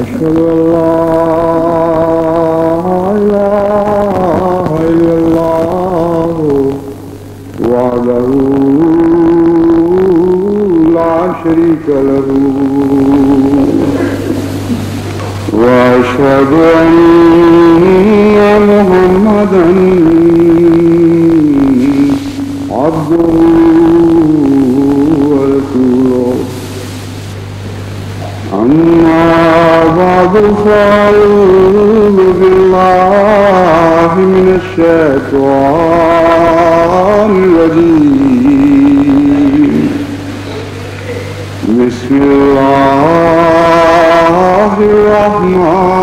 أشهد أن لا إله إلا الله وحده لا شريك له وأشهد أن محمدا عبده ورسوله أما بعد فأعوذ بالله من الشيطان الرجيم بسم الله الرحمن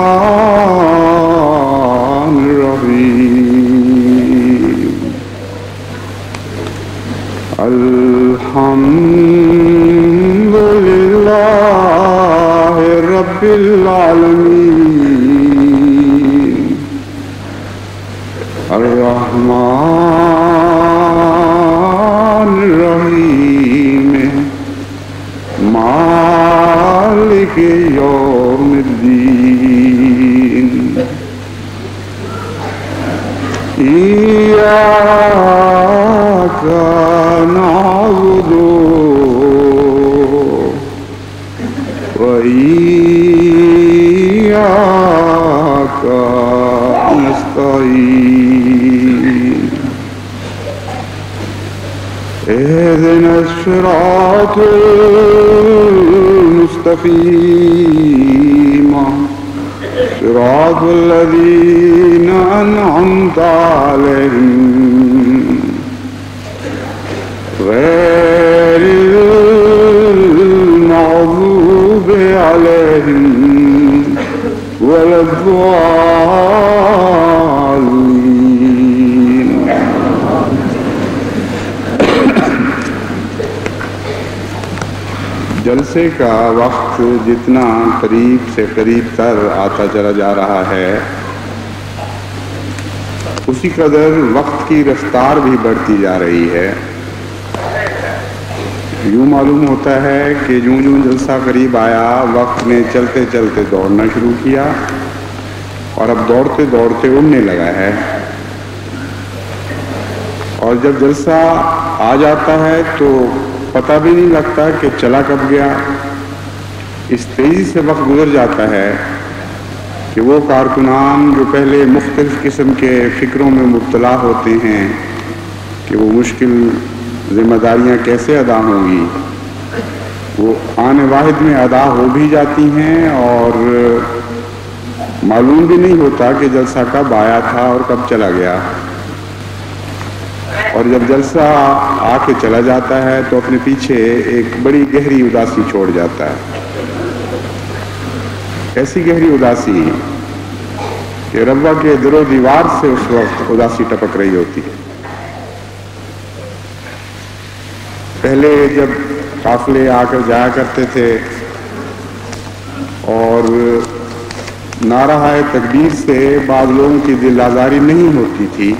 الرحيم الحمد لله رب العالمين الرحمن الرحيم مالك يوم الدين إياك نعبد وإياك نستعين اهدنا الصراط المستقيم صراط الذين أنعمت عليهم غير المغضوب عليهم ولا الضالين. جلسے کا وقت جتنا قریب سے قریب تر آتا چلا جا رہا ہے اسی قدر وقت کی رفتار بھی بڑھتی جا رہی ہے. یوں معلوم ہوتا ہے کہ جوں جوں جلسہ قریب آیا وقت نے چلتے چلتے دوڑنا شروع کیا اور اب دوڑتے دوڑتے اڑنے لگا ہے. اور جب جلسہ آ جاتا ہے تو پتہ بھی نہیں لگتا کہ چلا کب گیا. اس تیزی سے وقت گزر جاتا ہے کہ وہ کارکنان جو پہلے مختلف قسم کے فکروں میں مبتلا ہوتے ہیں کہ وہ مشکل ذمہ داریاں کیسے ادا ہوں گی، وہ آن واحد میں ادا ہو بھی جاتی ہیں اور معلوم بھی نہیں ہوتا کہ جلسہ کب آیا تھا اور کب چلا گیا. اور جب جلسہ آ کے چلا جاتا ہے تو اپنے پیچھے ایک بڑی گہری اداسی چھوڑ جاتا ہے. ایسی گہری اداسی کہ ربا کے در و دیوار سے اس وقت اداسی ٹپک رہی ہوتی ہے. پہلے جب قافلے آ کر جایا کرتے تھے اور نعرہ تکبیر سے بعض لوگوں کی دل آزاری نہیں ہوتی تھی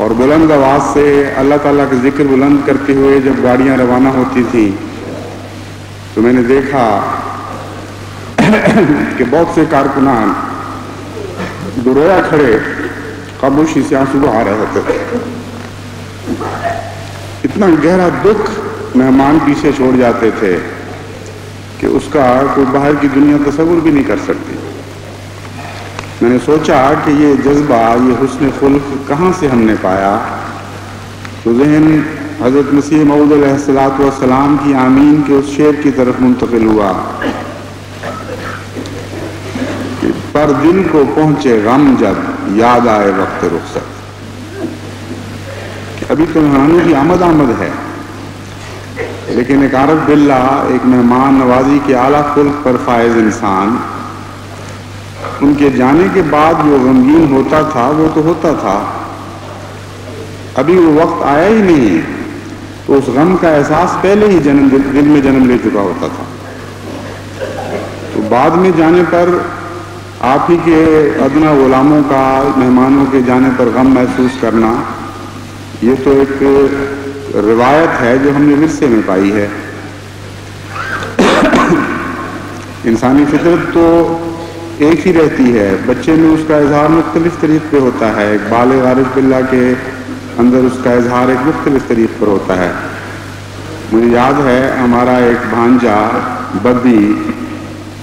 اور بلند آواز سے اللہ تعالیٰ کا ذکر بلند کرتے ہوئے جب گاڑیاں روانہ ہوتی تھیں تو میں نے دیکھا کہ بہت سے کارکنان درویا کھڑے خاموشی سے آنسو بہا رہے ہوتے تھے. اتنا گہرا دکھ مہمان پیچھے چھوڑ جاتے تھے کہ اس کا کوئی باہر کی دنیا تصور بھی نہیں کر سکتی. میں نے سوچا کہ یہ جذبہ، یہ حسن خلق کہاں سے ہم نے پایا؟ تو ذہن حضرت مسیح موعود علیہ السلام کی آمین کے اس شعر کی طرف منتقل ہوا کہ پر دل کو پہنچے غم جب یاد آئے وقت رخصت. ابھی تو مہمانوں کی آمد ہے لیکن ایک عارف باللہ، ایک مہمان نوازی کے اعلیٰ خلق پر فائز انسان، ان کے جانے کے بعد جو غمگین ہوتا تھا وہ تو ہوتا تھا، ابھی وہ وقت آیا ہی نہیں تو اس غم کا احساس پہلے ہی دل میں جنم لے چکا ہوتا تھا. تو بعد میں جانے پر آپ ہی کے ادنا غلاموں کا مہمانوں کے جانے پر غم محسوس کرنا، یہ تو ایک روایت ہے جو ہم نے ورثے میں پائی ہے. انسانی فطرت تو ایک ہی رہتی ہے، بچے میں اس کا اظہار مختلف طریق پہ ہوتا ہے، ایک بالغ عارف باللہ کے اندر اس کا اظہار ایک مختلف طریق پر ہوتا ہے۔ مجھے یاد ہے ہمارا ایک بھانجا ببی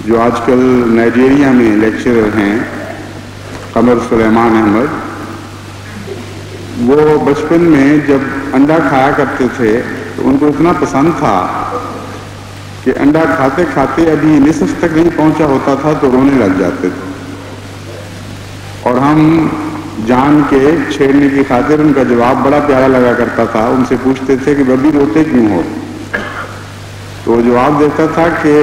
جو آج کل نائجیریا میں لیکچرر ہیں، قمر سلیمان احمد، وہ بچپن میں جب انڈا کھایا کرتے تھے تو ان کو اتنا پسند تھا کہ انڈا کھاتے کھاتے ابھی نصف تک نہیں پہنچا ہوتا تھا تو رونے لگ جاتے تھے، اور ہم جان کے چھیڑنے کی خاطر ان کا جواب بڑا پیارا لگا کرتا تھا، ان سے پوچھتے تھے کہ ببی روتے کیوں ہو؟ تو وہ جواب دیتا تھا کہ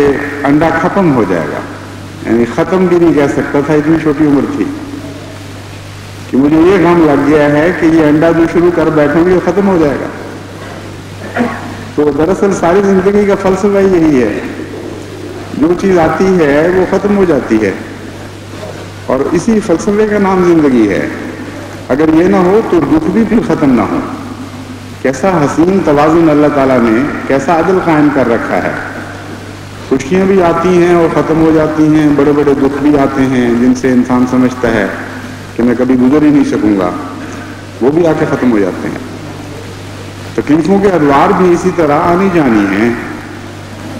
انڈا ختم ہو جائے گا، یعنی ختم بھی نہیں کہہ سکتا تھا، اتنی چھوٹی عمر تھی کہ مجھے یہ غم لگ گیا ہے کہ یہ انڈا جو شروع کر بیٹھوں گے وہ ختم ہو جائے گا۔ تو دراصل ساری زندگی کا فلسفہ یہی ہے، جو چیز آتی ہے وہ ختم ہو جاتی ہے، اور اسی فلسفے کا نام زندگی ہے۔ اگر یہ نہ ہو تو دکھ بھی پھر ختم نہ ہو۔ کیسا حسین توازن اللہ تعالیٰ نے، کیسا عدل قائم کر رکھا ہے۔ خوشیاں بھی آتی ہیں اور ختم ہو جاتی ہیں، بڑے بڑے دکھ بھی آتے ہیں جن سے انسان سمجھتا ہے کہ میں کبھی گزر ہی نہیں سکوں گا، وہ بھی آ کے ختم ہو جاتے ہیں۔ تکلیفوں کے ادوار بھی اسی طرح آنی جانی ہیں،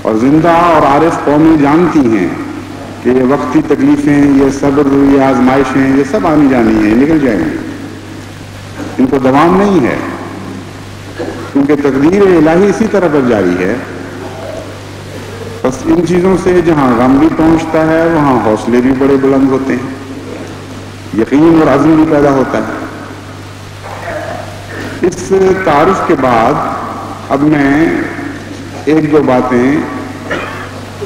اور زندہ اور عارف قومیں جانتی ہیں کہ یہ وقتی تکلیفیں، یہ صبر، یہ آزمائشیں، یہ سب آنی جانی ہیں، نکل جائیں گے، ان کو دوام نہیں ہے، کیونکہ تقدیر الہی اسی طرح پر جاری ہے۔ بس ان چیزوں سے جہاں غم بھی پہنچتا ہے وہاں حوصلے بھی بڑے بلند ہوتے ہیں، یقین اور عزم بھی پیدا ہوتا ہے۔ اس تعارف کے بعد اب میں ایک دو باتیں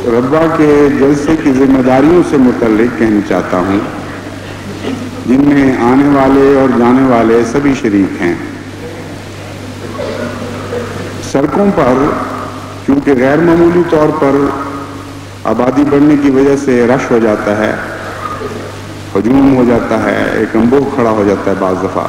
ربا کے جلسے کی ذمہ داریوں سے متعلق کہنا چاہتا ہوں، جن میں آنے والے اور جانے والے سبھی شریک ہیں۔ سڑکوں پر کیونکہ غیر معمولی طور پر آبادی بڑھنے کی وجہ سے رش ہو جاتا ہے، ہجوم ہو جاتا ہے، ایک انبوہ کھڑا ہو جاتا ہے بعض دفعہ،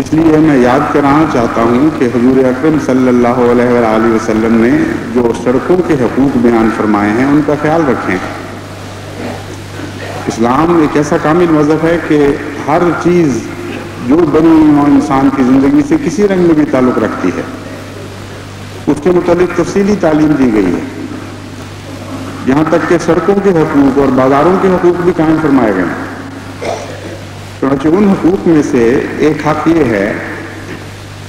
اس لیے میں یاد کرانا چاہتا ہوں کہ حضور اکرم صلی اللہ علیہ وآلہ وسلم نے جو سڑکوں کے حقوق بیان فرمائے ہیں ان کا خیال رکھیں۔ اسلام ایک ایسا کامل مذہب ہے کہ ہر چیز جو بنی ہو انسان کی زندگی سے کسی رنگ میں بھی تعلق رکھتی ہے، اس کے متعلق تفصیلی تعلیم دی گئی ہے، یہاں تک کہ سڑکوں کے حقوق اور بازاروں کے حقوق بھی قائم فرمائے گئے ہیں۔ چنانچہ ان حقوق میں سے ایک حق یہ ہے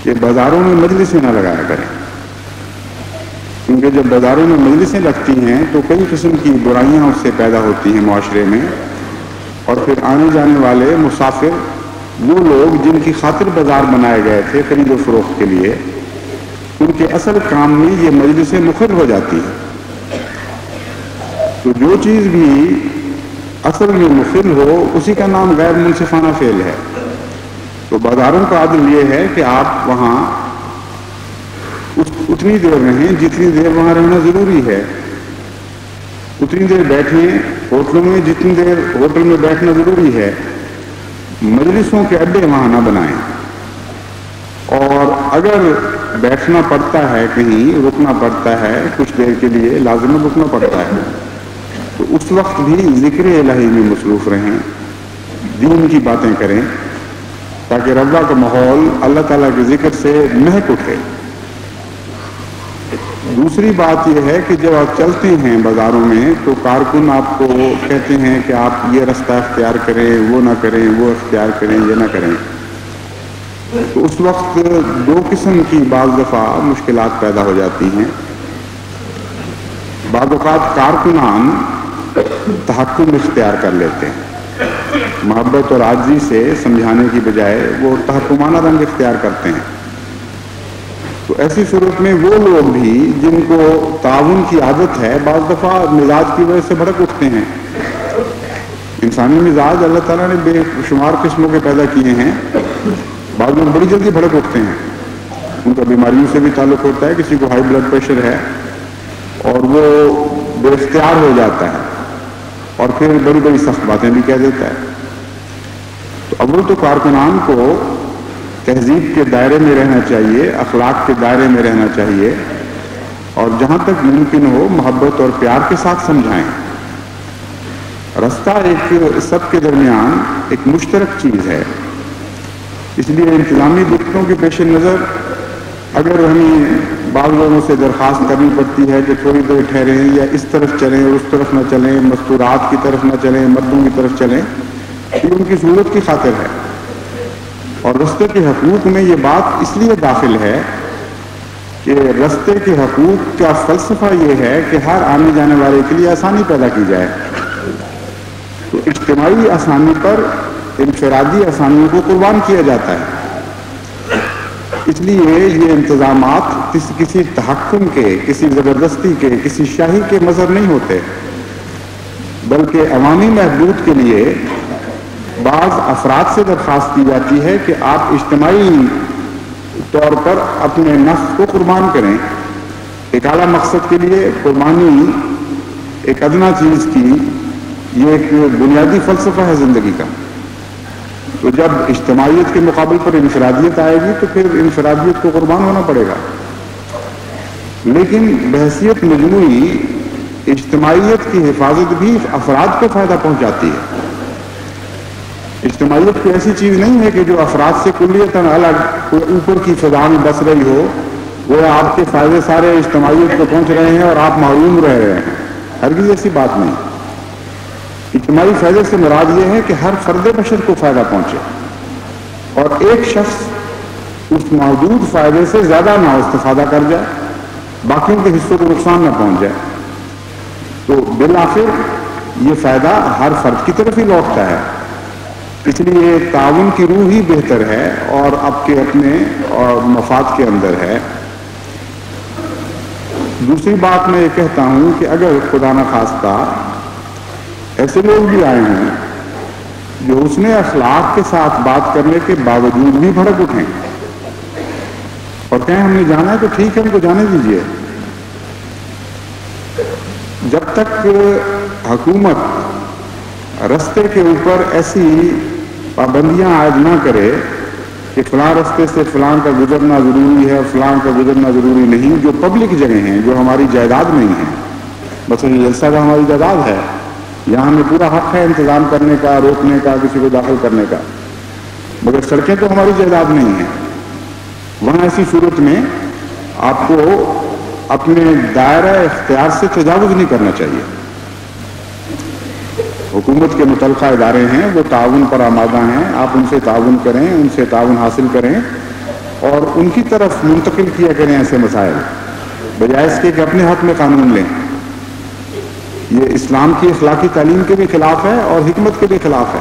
کہ بازاروں میں مجلسیں نہ لگایا کریں، کیونکہ جب بازاروں میں مجلسیں لگتی ہیں تو کئی قسم کی برائیاں اس سے پیدا ہوتی ہیں معاشرے میں، اور پھر آنے جانے والے مسافر، وہ لوگ جن کی خاطر بازار بنائے گئے تھے خرید و فروخت کے لیے، ان کے اصل کام میں یہ مجلسیں مخر ہو جاتی ہیں۔ تو جو چیز بھی اصل میں مخل ہو اسی کا نام غیر منصفانہ فعل ہے۔ تو بازاروں کا عدل یہ ہے کہ آپ وہاں اتنی دیر رہیں جتنی دیر وہاں رہنا ضروری ہے، اتنی دیر بیٹھیں ہوٹلوں میں جتنی دیر ہوٹل میں بیٹھنا ضروری ہے، مجلسوں کے اڈے وہاں نہ بنائیں، اور اگر بیٹھنا پڑتا ہے کہیں، رکنا پڑتا ہے کچھ دیر کے لیے، لازم رکنا پڑتا ہے، تو اس وقت بھی ذکر الہی میں مصروف رہیں، دین کی باتیں کریں، تاکہ ربا کا ماحول اللہ تعالیٰ کے ذکر سے مہک اٹھے۔ دوسری بات یہ ہے کہ جب آپ چلتے ہیں بازاروں میں تو کارکن آپ کو کہتے ہیں کہ آپ یہ رستہ اختیار کریں، وہ نہ کریں، وہ اختیار کریں، یہ نہ کریں، تو اس وقت دو قسم کی بعض دفعہ مشکلات پیدا ہو جاتی ہیں۔ بعض اوقات کارکنان تحکم اختیار کر لیتے ہیں، محبت اور عاجزی سے سمجھانے کی بجائے وہ تحکمانہ رنگ اختیار کرتے ہیں، تو ایسی صورت میں وہ لوگ بھی جن کو تعاون کی عادت ہے بعض دفعہ مزاج کی وجہ سے بھڑک اٹھتے ہیں۔ انسانی مزاج اللہ تعالیٰ نے بے شمار قسموں کے پیدا کیے ہیں، بعض لوگ بڑی جلدی بھڑک اٹھتے ہیں، ان کا بیماریوں سے بھی تعلق ہوتا ہے، کسی کو ہائی بلڈ پریشر ہے اور وہ بے اختیار ہو جاتا ہے اور پھر بڑی بڑی سخت باتیں بھی کہہ دیتا ہے۔ تو اول تو کارکنان کو تہذیب کے دائرے میں رہنا چاہیے، اخلاق کے دائرے میں رہنا چاہیے، اور جہاں تک ممکن ہو محبت اور پیار کے ساتھ سمجھائیں۔ رستہ ایک سب کے درمیان ایک مشترک چیز ہے، اس لیے انتظامی دقتوں کے پیش نظر اگر ہمیں بعض لوگوں سے درخواست کرنی پڑتی ہے کہ تھوڑی دیر ٹھہریں یا اس طرف چلیں اور اس طرف نہ چلیں، مستورات کی طرف نہ چلیں، مردوں کی طرف چلیں، یہ ان کی صورت کی خاطر ہے۔ اور رستے کے حقوق میں یہ بات اس لیے داخل ہے کہ رستے کے حقوق کا فلسفہ یہ ہے کہ ہر آنے جانے والے کے لیے آسانی پیدا کی جائے، تو اجتماعی آسانی پر انفرادی آسانیوں کو قربان کیا جاتا ہے۔ اس لیے یہ انتظامات کسی تحکم کے، کسی زبردستی کے، کسی شاہی کے مظہر نہیں ہوتے، بلکہ عوامی محدود کے لیے بعض افراد سے درخواست کی جاتی ہے کہ آپ اجتماعی طور پر اپنے نفس کو قربان کریں، ایک اعلیٰ مقصد کے لیے قربانی ایک ادنا چیز کی، یہ ایک بنیادی فلسفہ ہے زندگی کا۔ تو جب اجتماعیت کے مقابل پر انفرادیت آئے گی تو پھر انفرادیت کو قربان ہونا پڑے گا، لیکن بحیثیت مجموعی اجتماعیت کی حفاظت بھی افراد کو فائدہ پہنچاتی ہے۔ اجتماعیت کوئی ایسی چیز نہیں ہے کہ جو افراد سے کلیتاً الگ اوپر کی فضا میں بس رہی ہو، وہ آپ کے فائدے سارے اجتماعیت کو پہنچ رہے ہیں اور آپ محروم رہ رہے ہیں، ہرگز ایسی بات نہیں۔ اجتماعی فائدے سے مراد یہ ہے کہ ہر فرد بشر کو فائدہ پہنچے اور ایک شخص اس محدود فائدے سے زیادہ نہ استفادہ کر جائے، باقیوں کے حصوں کو نقصان نہ پہنچ جائے، تو بالآخر یہ فائدہ ہر فرد کی طرف ہی لوٹتا ہے۔ اس لیے تعاون کی روح ہی بہتر ہے اور آپ کے اپنے اور مفاد کے اندر ہے۔ دوسری بات میں یہ کہتا ہوں کہ اگر خدا نخواستہ ایسے لوگ بھی آئے ہیں جو حسن اخلاق کے ساتھ بات کرنے کے باوجود بھی بھڑک اٹھیں اور کہیں ہم نے جانا ہے تو ٹھیک ہے، ہم کو جانے دیجیے، جب تک حکومت رستے کے اوپر ایسی پابندیاں عائد نہ کرے کہ فلاں رستے سے فلاں کا گزرنا ضروری ہے، فلاں کا گزرنا ضروری نہیں، جو پبلک جگہ ہیں، جو ہماری جائیداد نہیں ہیں، بس یہ جلسہ کا ہماری جائیداد ہے، یہاں ہمیں پورا حق ہے انتظام کرنے کا، روکنے کا، کسی کو داخل کرنے کا، مگر سڑکیں تو ہماری جائیداد نہیں ہیں۔ وہاں ایسی صورت میں آپ کو اپنے دائرہ اختیار سے تجاوز نہیں کرنا چاہیے۔ حکومت کے متعلقہ ادارے ہیں، وہ تعاون پر آمادہ ہیں، آپ ان سے تعاون کریں، ان سے تعاون حاصل کریں اور ان کی طرف منتقل کیا کریں ایسے مسائل، بجائے اس کے کہ اپنے حق میں قانون لیں۔ یہ اسلام کی اخلاقی تعلیم کے بھی خلاف ہے اور حکمت کے بھی خلاف ہے۔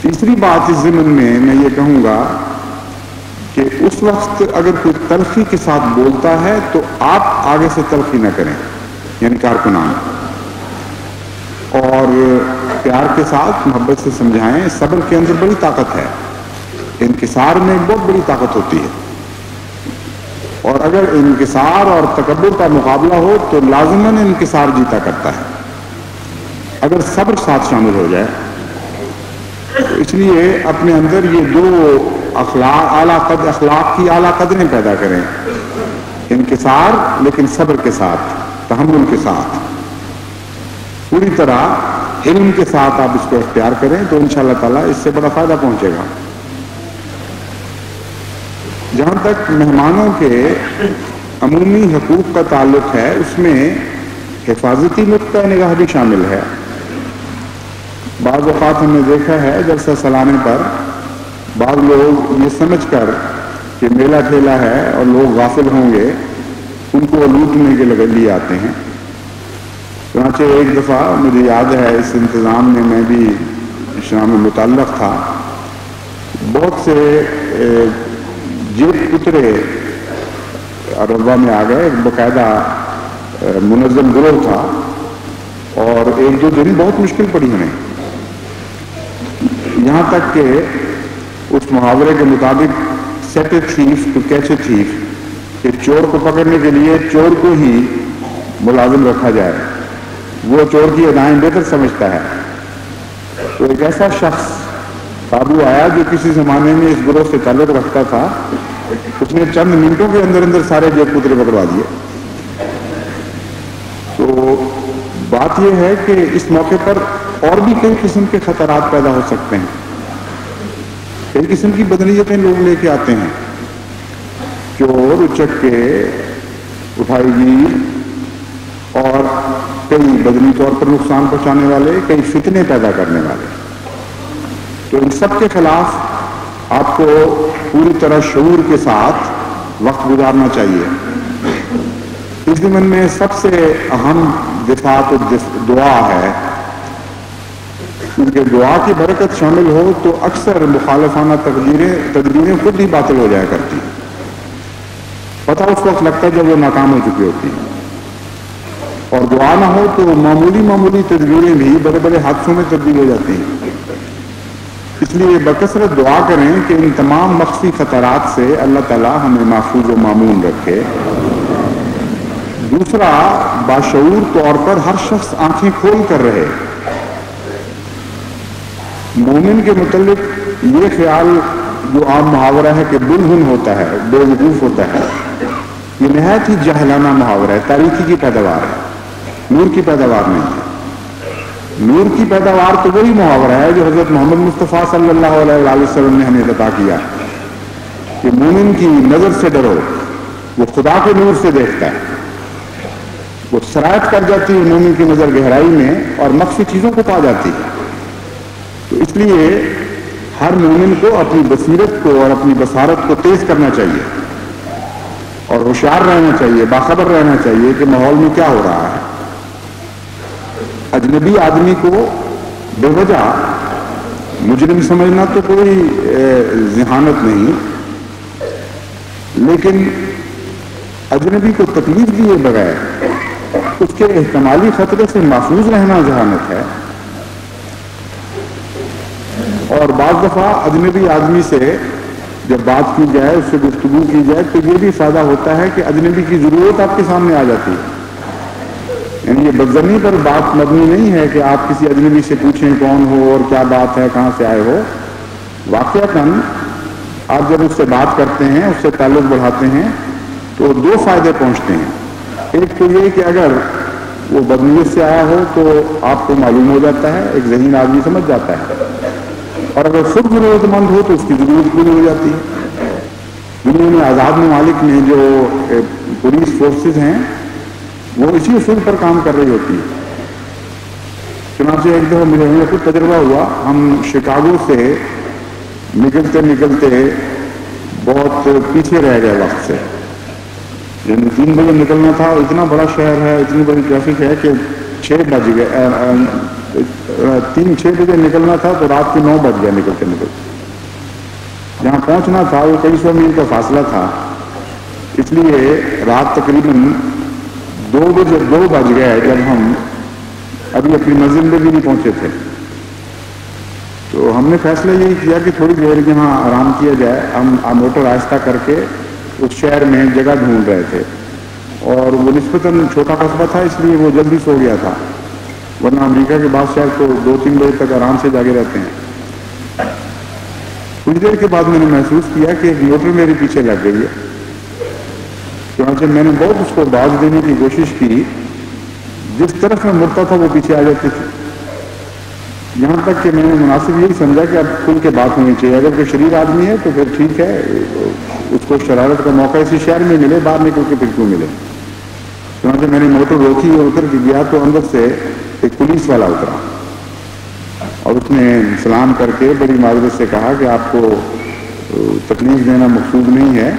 تیسری بات اس ضمن میں یہ کہوں گا کہ اس وقت اگر کوئی تلخی کے ساتھ بولتا ہے تو آپ آگے سے تلخی نہ کریں، یعنی کارکنان، اور پیار کے ساتھ محبت سے سمجھائیں۔ صبر کے اندر بڑی طاقت ہے، انکسار میں ایک بہت بڑی طاقت ہوتی ہے، اور اگر انکسار اور تکبر کا مقابلہ ہو تو لازماً انکسار جیتا کرتا ہے اگر صبر ساتھ شامل ہو جائے۔ تو اس لیے اپنے اندر یہ دو اخلاق کی اعلیٰ قدریں پیدا کریں، انکسار لیکن صبر کے ساتھ، تحمل کے ساتھ، پوری طرح علم کے ساتھ آپ اس کو اختیار کریں تو انشاءاللہ تعالیٰ اس سے بڑا فائدہ پہنچے گا۔ جہاں تک مہمانوں کے عمومی حقوق کا تعلق ہے، اس میں حفاظتی نقطہ نگاہ بھی شامل ہے۔ بعض اوقات ہم نے دیکھا ہے جلسہ سلانے پر بعض لوگ یہ سمجھ کر کہ میلہ ٹھیلا ہے اور لوگ غافل ہوں گے، ان کو لوٹنے کے لیے آتے ہیں۔ چنانچہ ایک دفعہ مجھے یاد ہے اس انتظام میں میں بھی شام میں متعلق تھا، بہت سے جیب کترے ربا میں آ گئے، ایک باقاعدہ منظم گروہ تھا، اور ایک دو دن بہت مشکل پڑی ہمیں، یہاں تک کہ اس محاورے کے مطابق set a thief to catch a thief, کہ چور کو پکڑنے کے لیے چور کو ہی ملازم رکھا جائے، وہ چور کی ادائیں بہتر سمجھتا ہے۔ تو ایک ایسا شخص قابو آیا جو کسی زمانے میں اس گروہ سے تعلق رکھتا تھا، اس نے چند منٹوں کے اندر اندر سارے جو پترے پکڑوا دیے. تو بات یہ ہے کہ اس موقع پر اور بھی کئی قسم کے خطرات پیدا ہو سکتے ہیں. کئی قسم کی بدنیتیں لوگ لے کے آتے ہیں. چور اچکے اٹھائی گیر اور کئی بدنی طور پر نقصان پہنچانے والے, کئی فتنے پیدا کرنے والے. تو ان سب کے خلاف آپ کو پوری طرح شعور کے ساتھ وقت گزارنا چاہیے. اس ضمن میں سب سے اہم دفاع تو دعا ہے, کیونکہ دعا کی برکت شامل ہو تو اکثر مخالفانہ تدبیریں خود ہی باطل ہو جایا کرتی. پتہ اس وقت لگتا ہے جب وہ ناکام ہو چکی ہوتی ہیں, اور دعا نہ ہو تو معمولی تدبیریں بھی بڑے بڑے حادثوں میں تبدیل ہو جاتی ہیں. اس لیے بکثرت دعا کریں کہ ان تمام مخفی خطرات سے اللہ تعالی ہمیں محفوظ و مامون رکھے. دوسرا, باشعور طور پر ہر شخص آنکھیں کھول کر رہے. مومن کے متعلق یہ خیال جو عام محاورہ ہے کہ بلہن ہوتا ہے, بے وقوف ہوتا ہے, یہ نہایت ہی جاہلانہ محاورہ ہے, تاریخی کی پیداوار ہے, نور کی پیداوار نہیں ہے. نور کی پیداوار تو وہی محاورہ ہے جو حضرت محمد مصطفیٰ صلی اللہ علیہ وسلم نے ہمیں عطا کیا کہ مومن کی نظر سے ڈرو, وہ خدا کے نور سے دیکھتا ہے. وہ سرایت کر جاتی ہے مومن کی نظر گہرائی میں اور مخفی چیزوں کو پا جاتی ہے. تو اس لیے ہر مومن کو اپنی بصیرت کو اور اپنی بصارت کو تیز کرنا چاہیے اور ہوشیار رہنا چاہیے, باخبر رہنا چاہیے کہ ماحول میں کیا ہو رہا ہے. اجنبی آدمی کو بے وجہ مجرم سمجھنا تو کوئی ذہانت نہیں, لیکن اجنبی کو تکلیف دیے بغیر اس کے احتمالی خطرے سے محفوظ رہنا ذہانت ہے. اور بعض دفعہ اجنبی آدمی سے جب بات کی جائے, اس سے گفتگو کی جائے, تو یہ بھی فائدہ ہوتا ہے کہ اجنبی کی ضرورت آپ کے سامنے آ جاتی ہے. یعنی یہ بدظنی پر بات مبنی نہیں ہے کہ آپ کسی اجنبی سے پوچھیں کون ہو اور کیا بات ہے, کہاں سے آئے ہو. واقعتاً آپ جب اس سے بات کرتے ہیں, اس سے تعلق بڑھاتے ہیں, تو دو فائدے پہنچتے ہیں. ایک تو یہ کہ اگر وہ بدنیت سے آیا ہو تو آپ کو معلوم ہو جاتا ہے, ایک ذہین آدمی سمجھ جاتا ہے, اور اگر خود ضرورت مند ہو تو اس کی ضرورت پوری ہو جاتی ہے. دنیا میں آزاد ممالک میں جو پولیس فورسز ہیں وہ اسی اصول پر کام کر رہی ہوتی ہے. چنانچہ ایک دفعہ مجھے خود تجربہ ہوا, ہم شکاگو سے نکلتے نکلتے بہت پیچھے رہ گئے وقت سے. یعنی 3 بجے نکلنا تھا, اتنا بڑا شہر ہے, اتنی بڑی ٹریفک ہے کہ 6 بج گئے, 6 بجے نکلنا تھا تو رات کے 9 بج گیا نکلتے نکلتے. جہاں پہنچنا تھا وہ کئی سو میل کا فاصلہ تھا, اس لیے رات تقریباً 2 بج گئے جب ہم ابھی اپنی منزل میں بھی نہیں پہنچے تھے. تو ہم نے فیصلہ یہی کیا کہ تھوڑی دیر یہاں آرام کیا جائے. ہم موٹر آہستہ کر کے اس شہر میں جگہ ڈھونڈ رہے تھے, اور وہ نسبتاً چھوٹا قصبہ تھا, اس لیے وہ جلدی سو گیا تھا, ورنہ امریکہ کے بعض شہر تو 2-3 بجے تک آرام سے جاگے رہتے ہیں. کچھ دیر کے بعد میں نے محسوس کیا کہ ایک موٹر میرے پیچھے لگ گئی ہے. چنانچہ میں نے بہت اس کو باز دینے کی کوشش کی, جس طرف میں مڑتا تھا وہ پیچھے آ جاتی تھی. یہاں تک کہ میں نے مناسب یہی سمجھا کہ اب کھل کے بات ہونی چاہیے. اگر کوئی شریر آدمی ہے تو پھر ٹھیک ہے, اس کو شرارت کا موقع اسی شہر میں ملے, باہر نکل کے پھر کیوں ملے. چنانچہ میں نے موٹر روکی اور اتر کے گیا تو اندر سے ایک پولیس والا اترا, اور اس نے سلام کر کے بڑی معذرت سے کہا کہ آپ کو تکلیف دینا مقصود نہیں ہے,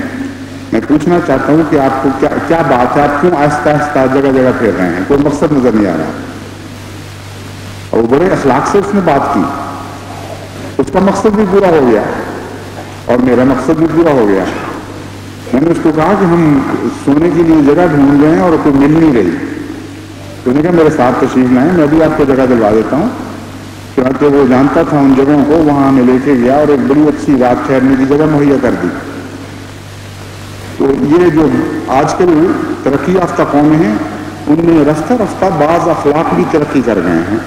میں پوچھنا چاہتا ہوں کہ آپ کو کیا بات ہے, آپ کیوں آہستہ آہستہ جگہ جگہ پھیر رہے ہیں, کوئی مقصد نظر نہیں آ رہا. اور وہ بڑے اخلاق سے اس نے بات کی, اس کا مقصد بھی پورا ہو گیا اور میرا مقصد بھی پورا ہو گیا. میں نے اس کو کہا کہ ہم سونے کے لیے جگہ ڈھونڈ رہے ہیں اور کوئی مل نہیں رہی. تو نے کہا میرے ساتھ تشریف لائیں, میں بھی آپ کو جگہ دلوا دیتا ہوں. چنانچہ وہ جانتا تھا ان جگہوں کو, وہاں ہمیں لے کے گیا اور ایک بڑی اچھی رات ٹھہرنے کی جگہ مہیا کر دی. تو یہ جو آج کل ترقی یافتہ قومیں ہیں, ان میں رفتہ رفتہ بعض اخلاق بھی ترقی کر گئے ہیں.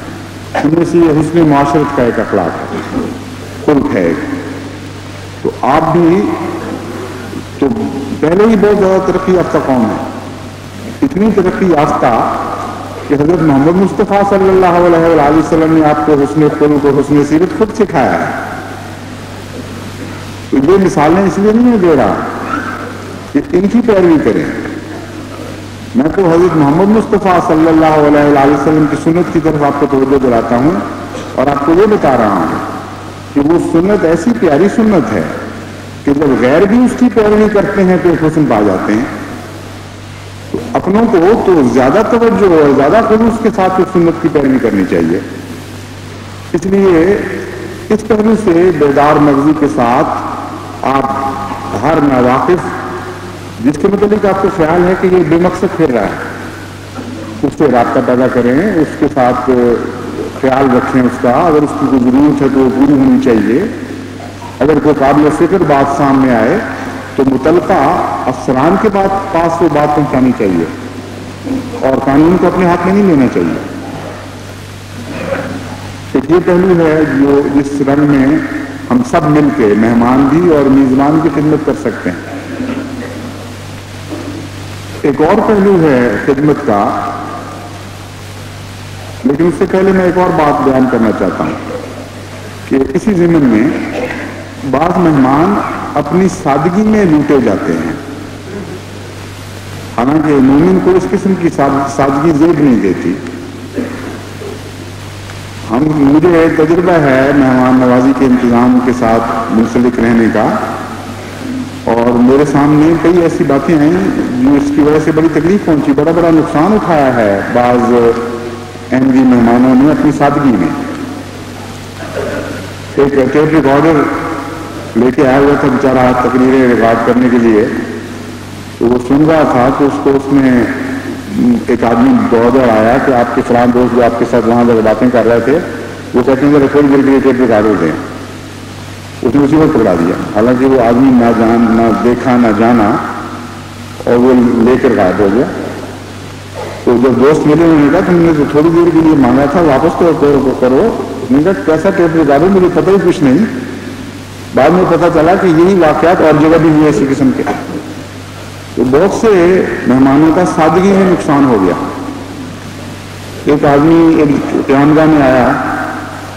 ان میں سے یہ حسن معاشرت کا ایک اخلاق ہے, خلق ہے. تو آپ بھی تو پہلے ہی بہت زیادہ ترقی یافتہ قوم ہے، اتنی ترقی یافتہ کہ حضرت محمد مصطفیٰ صلی اللہ علیہ وآلہ وسلم نے آپ کو حسن خلق اور حسن سیرت خود سکھایا ہے۔ تو یہ مثالیں اس لیے نہیں دے رہا کہ ان کی پیروی کریں، میں تو حضرت محمد مصطفیٰ صلی اللہ علیہ وآلہ وسلم کی سنت کی طرف آپ کو توجہ دلاتا ہوں، اور آپ کو یہ بتا رہا ہوں کہ وہ سنت ایسی پیاری سنت ہے کہ جب غیر بھی اس کی پیروی کرتے ہیں تو حسن پا جاتے ہیں۔ تو اپنوں کو تو زیادہ توجہ اور زیادہ خلوص کے ساتھ اس سنت کی پیروی کرنی چاہیے۔ اس لیے اس پہلو سے بیدار مغزی کے ساتھ آپ ہر ناواقف جس کے متعلق آپ کو خیال ہے کہ یہ بے مقصد پھر رہا ہے، اس سے رابطہ پیدا کریں، اس کے ساتھ خیال رکھیں اس کا، اگر اس کی کوئی ضرورت ہے تو وہ پوری ہونی چاہیے۔ اگر کوئی قابل فکر بات سامنے آئے تو متعلقہ افسران کے پاس وہ بات پہنچانی چاہیے اور قانون کو اپنے ہاتھ میں نہیں لینا چاہیے۔ ایک یہ پہلو ہے جو جس رنگ میں ہم سب مل کے مہمان بھی اور میزبان کی خدمت کر سکتے ہیں۔ ایک اور پہلو ہے خدمت کا، لیکن اس سے پہلے میں ایک اور بات بیان کرنا چاہتا ہوں کہ اسی ضمن میں بعض مہمان اپنی سادگی میں لوٹے جاتے ہیں، حالانکہ مومن کو اس قسم کی سادگی زیب نہیں دیتی۔ مجھے تجربہ ہے مہمان نوازی کے انتظام کے ساتھ منسلک رہنے کا، اور میرے سامنے کئی ایسی باتیں ہیں جو اس کی وجہ سے بڑی تکلیف پہنچی، بڑا نقصان اٹھایا ہے بعض احمدی مہمانوں نے اپنی سادگی میں۔ ایک ٹیپ ریکارڈر لے کے آیا ہوا تھا بیچارہ تقریریں ریکارڈ کرنے کے لیے، تو وہ سن رہا تھا کہ اس میں ایک آدمی دوڑ آیا کہ آپ کے فلاں دوست جو آپ کے ساتھ وہاں جب باتیں کر رہے تھے وہ کہتے ہیں تھوڑی دیر کے لیے ٹیپ ریکارڈر دیں۔ اس نے اسی وقت پکڑا دیا، حالانکہ وہ آدمی نہ دیکھا نہ جانا، اور وہ لے کر غائب ہو گیا۔ تو جب دوست ملے انہوں نے کہا تم نے تو تھوڑی دیر کے لیے مانگا تھا، واپس تو کرو۔ میں نے کہا کیسا ٹیپ ریکارڈر، مجھے پتہ ہی کچھ نہیں۔ بعد میں پتہ چلا کہ یہی واقعات اور جگہ بھی ہوئے اسی قسم کے۔ تو بہت سے مہمانوں کا سادگی میں نقصان ہو گیا۔ ایک آدمی ایک قیامگاہ میں آیا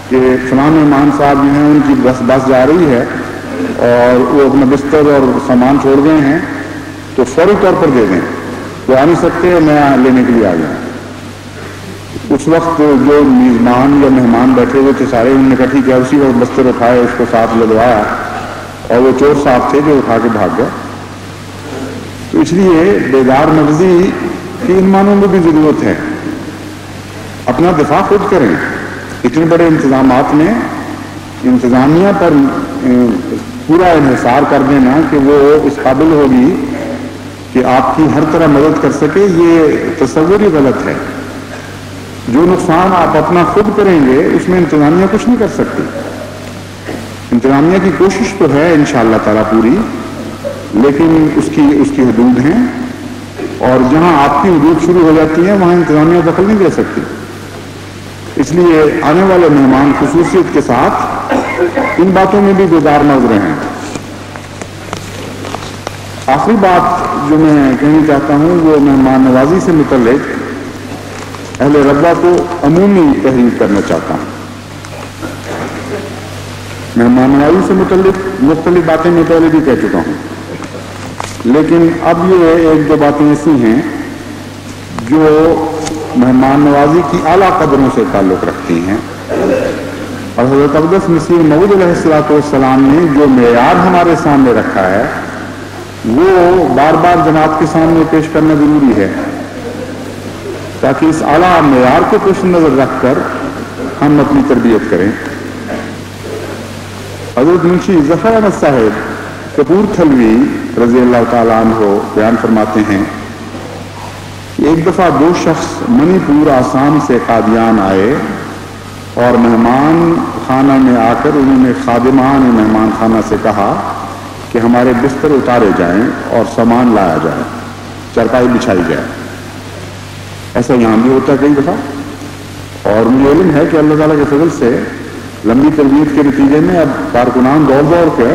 کہ فلاں مہمان صاحب جو ہیں ان کی بس جا رہی ہے اور وہ اپنا بستر اور سامان چھوڑ گئے ہیں، تو فوری طور پر دے دیں، وہ آ نہیں سکتے، میں لینے کے لیے آ گیا۔ اس وقت جو میزبان یا مہمان بیٹھے ہوئے تھے سارے، انہوں نے کہا ٹھیک ہے، اسی وقت بستر اٹھائے، اس کو ساتھ لدوایا، اور وہ چور صاحب تھے جو اٹھا کے بھاگ گئے۔ تو اس لیے بیدار مغزی کی ان معنوں میں بھی ضرورت ہے، اپنا دفاع خود کریں۔ اتنے بڑے انتظامات میں انتظامیہ پر پورا انحصار کر دینا کہ وہ اس قابل ہوگی کہ آپ کی ہر طرح مدد کر سکے، یہ تصور ہی غلط ہے۔ جو نقصان آپ اپنا خود کریں گے اس میں انتظامیہ کچھ نہیں کر سکتی۔ انتظامیہ کی کوشش تو ہے انشاءاللہ تعالیٰ پوری، لیکن اس کی حدود ہیں، اور جہاں آپ کی حدود شروع ہو جاتی ہیں وہاں انتظامیہ دخل نہیں دے سکتی۔ اس لیے آنے والے مہمان خصوصیت کے ساتھ ان باتوں میں بھی بیدار مغز رہیں۔ آخری بات جو میں کہنا چاہتا ہوں وہ مہمان نوازی سے متعلق اہل ربوہ کو عمومی تحریر کرنا چاہتا ہوں۔ مہمان نوازی سے متعلق مختلف باتیں میں پہلے بھی کہہ چکا ہوں، لیکن اب یہ ایک دو باتیں ایسی ہیں جو مہمان نوازی کی اعلیٰ قدروں سے تعلق رکھتی ہیں، اور حضرت اقدس مسیح موعود علیہ السلام نے جو معیار ہمارے سامنے رکھا ہے وہ بار بار جناب کے سامنے پیش کرنا ضروری ہے، تاکہ اس اعلیٰ معیار کو پیش نظر رکھ کر ہم اپنی تربیت کریں۔ حضرت منشی ظفر احمد صاحب کپور تھلوی رضی اللہ تعالیٰ عنہ بیان فرماتے ہیں کہ ایک دفعہ دو شخص منی پور آسام سے قادیان آئے، اور مہمان خانہ میں آ کر انہوں نے خادمان مہمان خانہ سے کہا کہ ہمارے بستر اتارے جائیں اور سامان لایا جائے، چرپائی بچھائی جائے۔ ایسا یہاں بھی ہوتا ہے کئی دفعہ، اور مجھے علم ہے کہ اللہ تعالیٰ کے فضل سے لمبی تربیت کے نتیجے میں اب کارکنان دوڑ کر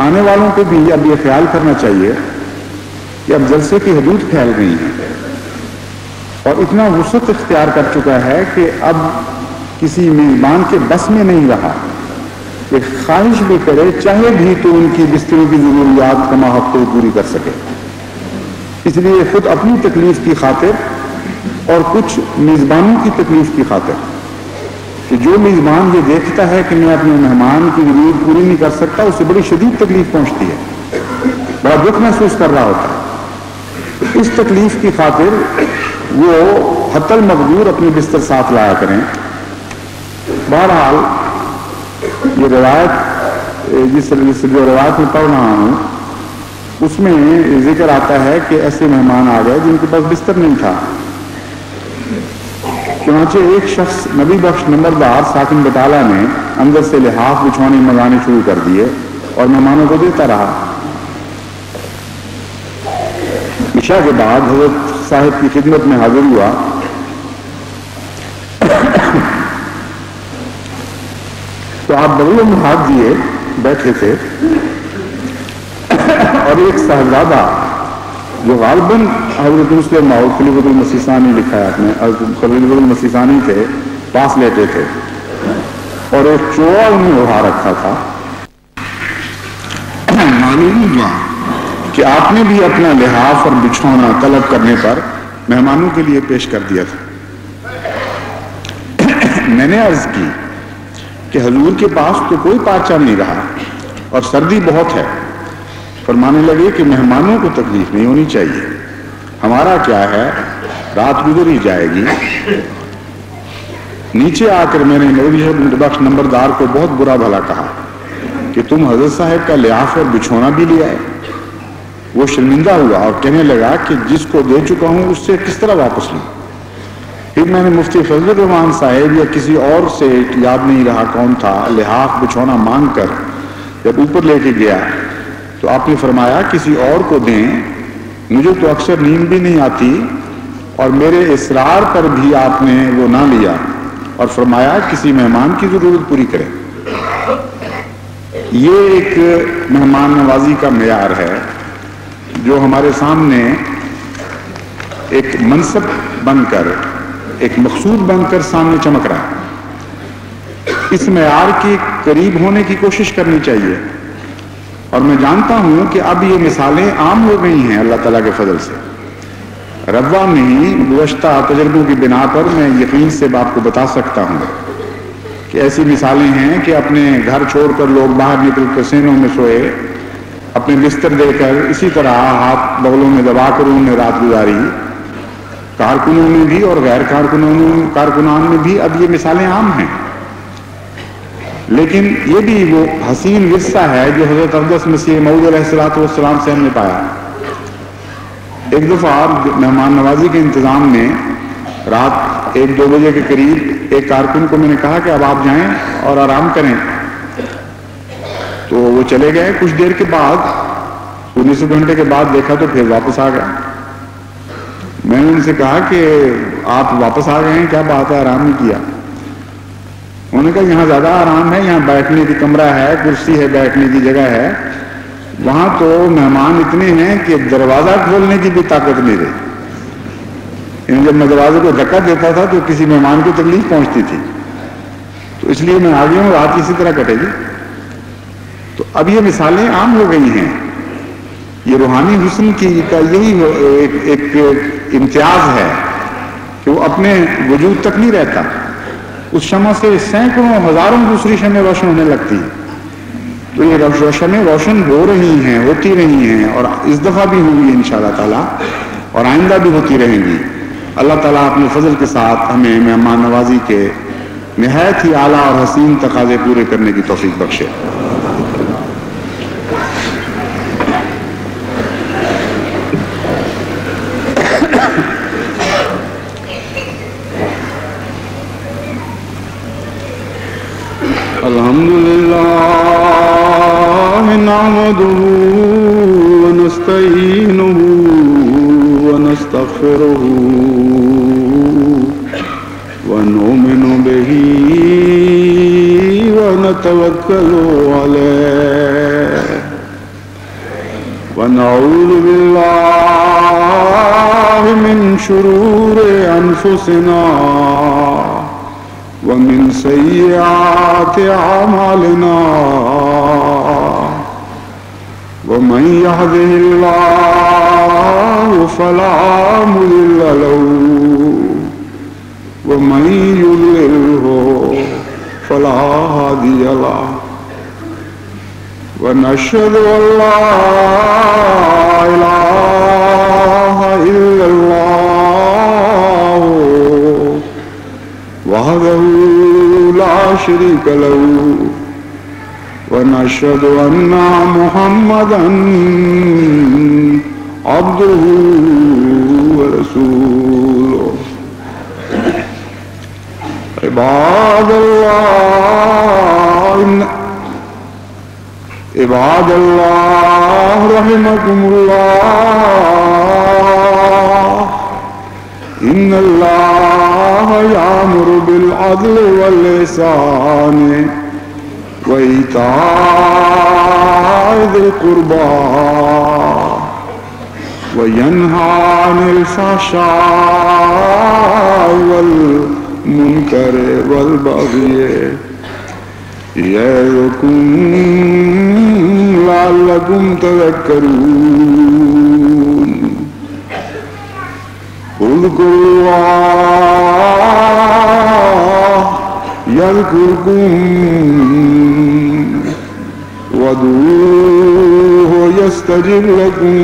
آنے والوں کو بھی اب یہ خیال کرنا چاہیے کہ اب جلسے کی حدود پھیل گئی ہیں اور اتنا وسعت اختیار کر چکا ہے کہ اب کسی میزبان کے بس میں نہیں رہا کہ خواہش بھی کرے چاہے بھی تو ان کی بستروں کی ضروریات کما حق پوری کر سکے. اس لیے خود اپنی تکلیف کی خاطر اور کچھ میزبانوں کی تکلیف کی خاطر کہ جو میزبان یہ دیکھتا ہے کہ میں اپنے مہمان کی ضرورت پوری نہیں کر سکتا اسے بڑی شدید تکلیف پہنچتی ہے, بڑا دکھ محسوس کر رہا ہوتا ہے. اس تکلیف کی خاطر وہ حتی المقدور اپنی بستر ساتھ لایا کریں. بہرحال یہ روایت جس جو روایت میں پڑھ رہا ہوں اس میں ذکر آتا ہے کہ ایسے مہمان آ گئے جن کے پاس بستر نہیں تھا. چنانچہ ایک شخص نبی بخش نمبردار ساکن بٹالہ نے اندر سے لحاف بچھونے منگانے شروع کر دیے اور مہمانوں کو دیتا رہا. عشاء کے بعد حضرت صاحب کی خدمت میں حاضر ہوا تو آپ بغلوں میں ہاتھ دیے بیٹھے تھے اور ایک صاحبزادہ جو غالباً حضرت مسلم ماؤد خلیفۃ المسیح ثانی لکھا ہے آپ نے, خلیفۃ المسیح ثانی تھے, پاس لیٹے تھے اور ایک چوڑا انہیں اڑا رکھا تھا. معلوم ہوا کہ آپ نے بھی اپنا لحاف اور بچھونا طلب کرنے پر مہمانوں کے لیے پیش کر دیا تھا. میں نے عرض کی کہ حضور کے پاس تو کوئی پارچہ نہیں رہا اور سردی بہت ہے. فرمانے لگے کہ مہمانوں کو تکلیف نہیں ہونی چاہیے, ہمارا کیا ہے, رات گزر ہی جائے گی. نیچے آ کر میں نے نبی بخش نمبردار کو بہت برا بھلا کہا کہ تم حضرت صاحب کا لحاف اور بچھونا بھی لے آئے. وہ شرمندہ ہوا اور کہنے لگا کہ جس کو دے چکا ہوں اس سے کس طرح واپس لوں. پھر میں نے مفتی فضل الرحمان صاحب یا کسی اور سے, یاد نہیں رہا کون تھا, لحاف بچھونا مانگ کر جب اوپر لے کے گیا تو آپ نے فرمایا کسی اور کو دیں, مجھے تو اکثر نیند بھی نہیں آتی, اور میرے اصرار پر بھی آپ نے وہ نہ لیا اور فرمایا کسی مہمان کی ضرورت پوری کریں. یہ ایک مہمان نوازی کا معیار ہے جو ہمارے سامنے ایک منصب بن کر, ایک مقصود بن کر سامنے چمک رہا ہے. اس معیار کے قریب ہونے کی کوشش کرنی چاہیے. اور میں جانتا ہوں کہ اب یہ مثالیں عام ہو گئی ہیں اللہ تعالیٰ کے فضل سے. ربوہ میں ہی گزشتہ تجربوں کی بنا پر میں یقین سے آپ کو بتا سکتا ہوں کہ ایسی مثالیں ہیں کہ اپنے گھر چھوڑ کر لوگ باہر نکل کر سینوں میں سوئے, اپنے بستر دے کر اسی طرح ہاتھ بغلوں میں دبا کر انہوں نے رات گزاری. کارکنوں میں بھی اور غیر کارکنان میں بھی اب یہ مثالیں عام ہیں. لیکن یہ بھی وہ حسین ورثہ ہے جو حضرت اقدس مسیح موعود علیہ الصلوۃ والسلام سے ہم نے پایا. ایک دفعہ مہمان نوازی کے انتظام میں رات 1-2 بجے کے قریب ایک کارکن کو میں نے کہا کہ اب آپ جائیں اور آرام کریں. تو وہ چلے گئے. کچھ دیر کے بعد 19 گھنٹے کے بعد دیکھا تو پھر واپس آ گئے. میں نے ان سے کہا کہ آپ واپس آ گئے ہیں, کیا بات ہے, آرام نہیں کیا؟ انہوں نے کہا یہاں زیادہ آرام ہے, یہاں بیٹھنے کی کمرہ ہے, کرسی ہے, بیٹھنے کی جگہ ہے. وہاں تو مہمان اتنے ہیں کہ دروازہ کھولنے کی بھی طاقت نہیں رہی. جب میں دروازے کو دھکا دیتا تھا تو کسی مہمان کو تکلیف پہنچتی تھی. تو اس لیے میں آ گیا ہوں, رات اسی طرح کٹے گی. تو اب یہ مثالیں عام ہو گئی ہیں. یہ روحانی حسن کی کا یہی ایک امتیاز ہے کہ وہ اپنے وجود تک نہیں رہتا. اس شمع سے سینکڑوں ہزاروں دوسری شمعیں روشن ہونے لگتی ہیں. تو یہ شمعیں روشن ہو رہی ہیں, ہوتی رہی ہیں, اور اس دفعہ بھی ہوئی ان شاء اللہ تعالیٰ, اور آئندہ بھی ہوتی رہیں گی. اللہ تعالیٰ اپنے فضل کے ساتھ ہمیں مہمان نوازی کے نہایت ہی اعلیٰ اور حسین تقاضے پورے کرنے کی توفیق بخشے. الحمدللہ نحمدہ ونستعینہ ونستغفرہ ونؤمن بہ ونتوکل علیہ ونعوذ بالله من شرور أنفسنا ومن سيئات أعمالنا ومن يهده الله فلا مضل له ومن يضلله فلا هادي له ونشهد أن لا إله إلا الله وحده لا شريك له ونشهد أن محمدا عبده ورسوله عباد الله رحمكم الله إن الله يأمر بالعدل والإحسان وإيتاء ذي القربى وينهى عن الفحشاء والمنكر والبغي يعظكم لعلكم تذكرون اذكروا الله يذكركم وادعوه يستجب لكم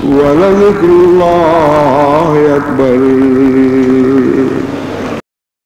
ولذكر الله أكبر